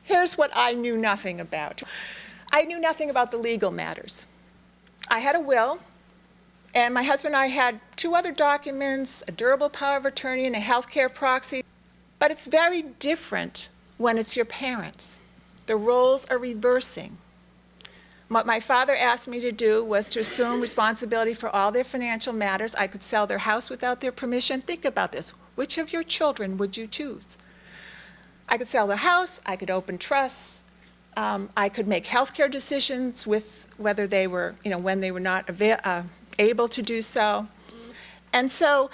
Here's what I knew nothing about. I knew nothing about the legal matters. I had a will, and my husband and I had 2 other documents, a durable power of attorney and a healthcare proxy. But it's very different when it's your parents. The roles are reversing. What my father asked me to do was to assume responsibility for all their financial matters. I could sell their house without their permission. Think about this. Which of your children would you choose? I could sell their house, I could open trusts, I could make healthcare decisions with whether they were, when they were not able to do so. And so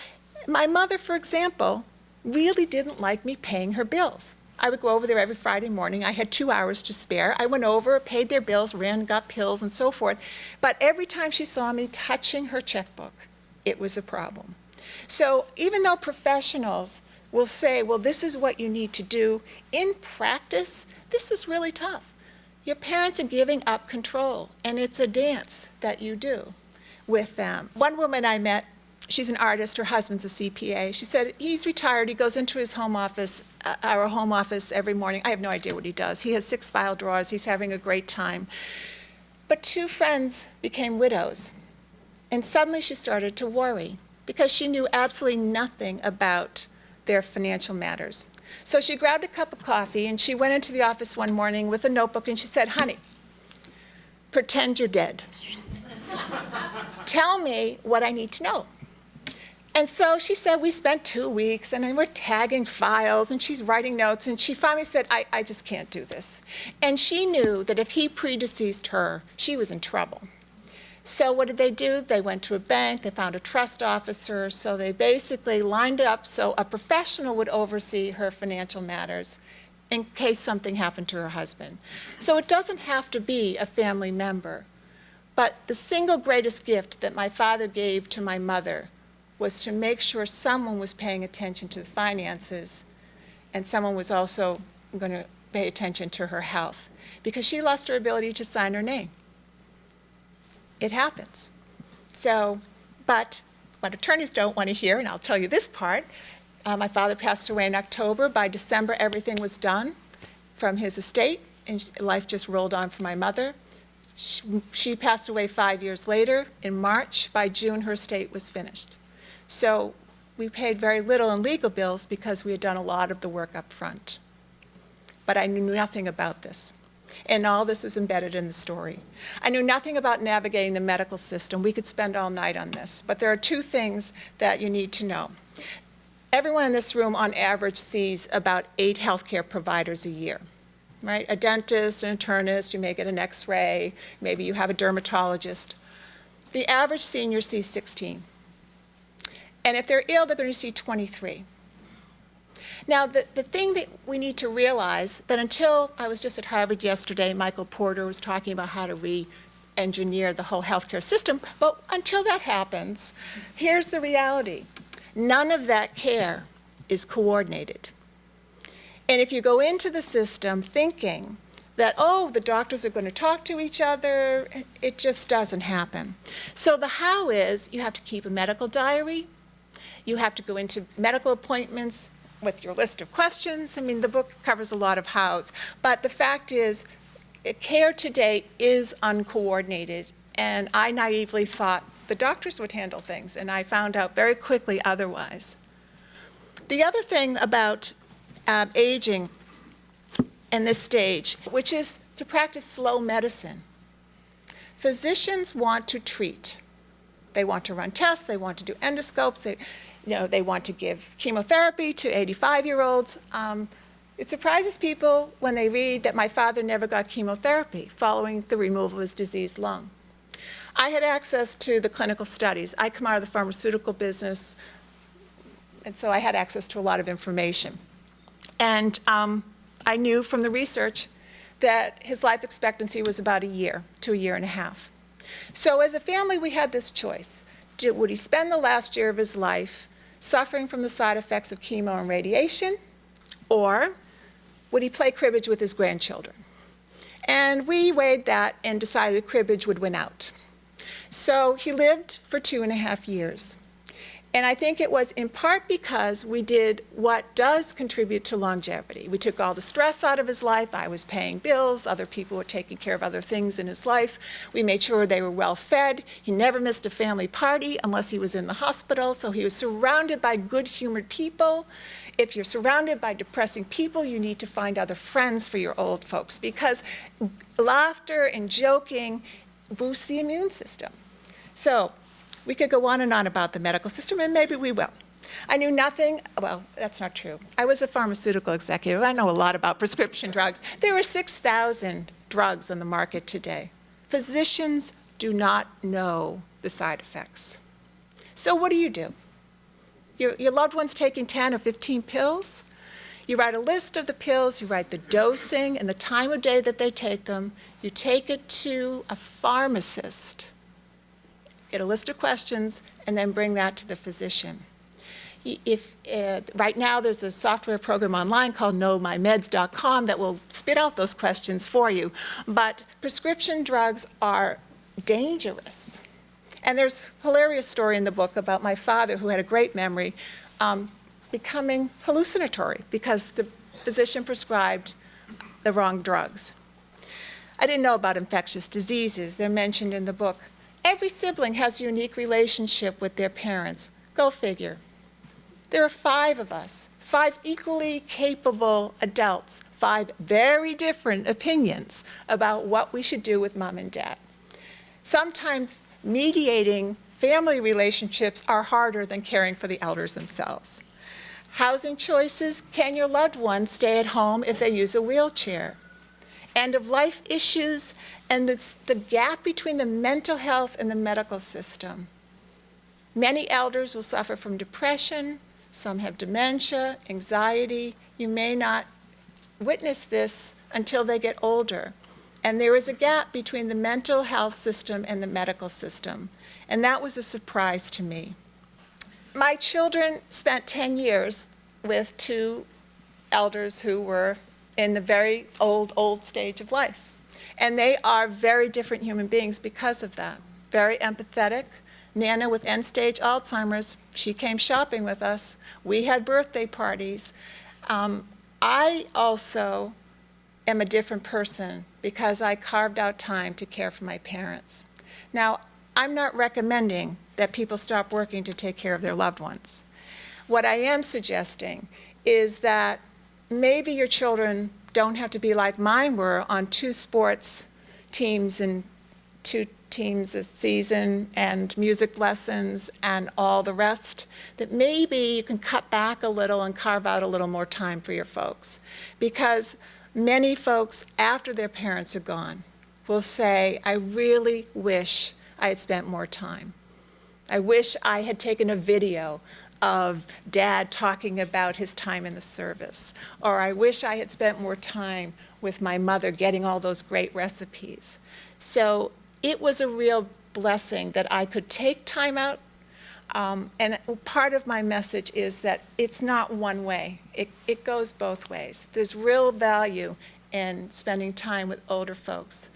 my mother, for example, really didn't like me paying her bills. I would go over there every Friday morning. I had 2 hours to spare. I went over, paid their bills, ran, got pills, and so forth. But every time she saw me touching her checkbook, it was a problem. So even though professionals will say, well, this is what you need to do, in practice, this is really tough. Your parents are giving up control, and it's a dance that you do with them. One woman I met, she's an artist, her husband's a CPA. She said, he's retired, he goes into his home office, our home office every morning. I have no idea what he does. He has 6 file drawers, he's having a great time. But 2 friends became widows, and suddenly she started to worry because she knew absolutely nothing about their financial matters. So she grabbed a cup of coffee and she went into the office one morning with a notebook and she said, honey, pretend you're dead. Tell me what I need to know. And so she said, we spent 2 weeks and then we're tagging files and she's writing notes, and she finally said, I just can't do this. And she knew that if he predeceased her, she was in trouble. So what did they do? They went to a bank, they found a trust officer, so they basically lined it up so a professional would oversee her financial matters in case something happened to her husband. So it doesn't have to be a family member. But the single greatest gift that my father gave to my mother was to make sure someone was paying attention to the finances, and someone was also going to pay attention to her health, because she lost her ability to sign her name. It happens. So, but what attorneys don't want to hear, and I'll tell you this part, my father passed away in October. By December, everything was done from his estate, and life just rolled on for my mother. She passed away 5 years later in March. By June, her estate was finished. So we paid very little in legal bills because we had done a lot of the work up front. But I knew nothing about this. And all this is embedded in the story. I knew nothing about navigating the medical system. We could spend all night on this. But there are 2 things that you need to know. Everyone in this room, on average, sees about 8 healthcare providers a year, right? A dentist, an internist, you may get an x-ray, maybe you have a dermatologist. The average senior sees 16. And if they're ill, they're going to see 23. Now, the thing that we need to realize, that until I was just at Harvard yesterday, Michael Porter was talking about how to re-engineer the whole healthcare system, but until that happens, here's the reality. None of that care is coordinated. And if you go into the system thinking that, oh, the doctors are going to talk to each other, it just doesn't happen. So the how is, you have to keep a medical diary, you have to go into medical appointments with your list of questions. I mean, the book covers a lot of hows. But the fact is, care today is uncoordinated. And I naively thought the doctors would handle things. And I found out very quickly otherwise. The other thing about aging in this stage, which is to practice slow medicine. Physicians want to treat. They want to run tests. They want to do endoscopes. They want to give chemotherapy to 85-year-olds. It surprises people when they read that my father never got chemotherapy following the removal of his diseased lung. I had access to the clinical studies. I come out of the pharmaceutical business, and so I had access to a lot of information. And I knew from the research that his life expectancy was about a year to a year and a half. So as a family, we had this choice. Would he spend the last year of his life suffering from the side effects of chemo and radiation, or would he play cribbage with his grandchildren? And we weighed that and decided cribbage would win out. So he lived for 2.5 years. And I think it was in part because we did what does contribute to longevity. We took all the stress out of his life. I was paying bills. Other people were taking care of other things in his life. We made sure they were well fed. He never missed a family party unless he was in the hospital. So he was surrounded by good-humored people. If you're surrounded by depressing people, you need to find other friends for your old folks, because laughter and joking boosts the immune system. So we could go on and on about the medical system, and maybe we will. I knew nothing, well, that's not true. I was a pharmaceutical executive. I know a lot about prescription drugs. There are 6,000 drugs on the market today. Physicians do not know the side effects. So what do? Your loved one's taking 10 or 15 pills. You write a list of the pills, you write the dosing and the time of day that they take them. You take it to a pharmacist, get a list of questions, and then bring that to the physician. Right now there's a software program online called knowmymeds.com that will spit out those questions for you. But prescription drugs are dangerous. And there's a hilarious story in the book about my father, who had a great memory, becoming hallucinatory because the physician prescribed the wrong drugs. I didn't know about infectious diseases. They're mentioned in the book. Every sibling has a unique relationship with their parents. Go figure. There are 5 of us, 5 equally capable adults, 5 very different opinions about what we should do with mom and dad. Sometimes mediating family relationships are harder than caring for the elders themselves. Housing choices: can your loved one stay at home if they use a wheelchair? End-of-life issues and the gap between the mental health and the medical system. Many elders will suffer from depression. Some have dementia, anxiety. You may not witness this until they get older. And there is a gap between the mental health system and the medical system. And that was a surprise to me. My children spent 10 years with 2 elders who were in the very old stage of life. And they are very different human beings because of that. Very empathetic. Nana with end-stage Alzheimer's, she came shopping with us. We had birthday parties. I also am a different person because I carved out time to care for my parents. Now, I'm not recommending that people stop working to take care of their loved ones. What I am suggesting is that maybe your children don't have to be like mine were on 2 sports teams and 2 teams a season and music lessons and all the rest, that maybe you can cut back a little and carve out a little more time for your folks. Because many folks, after their parents are gone, will say, I really wish I had spent more time. I wish I had taken a video of Dad talking about his time in the service. Or I wish I had spent more time with my mother getting all those great recipes. So it was a real blessing that I could take time out. And part of my message is that it's not one way. It goes both ways. There's real value in spending time with older folks.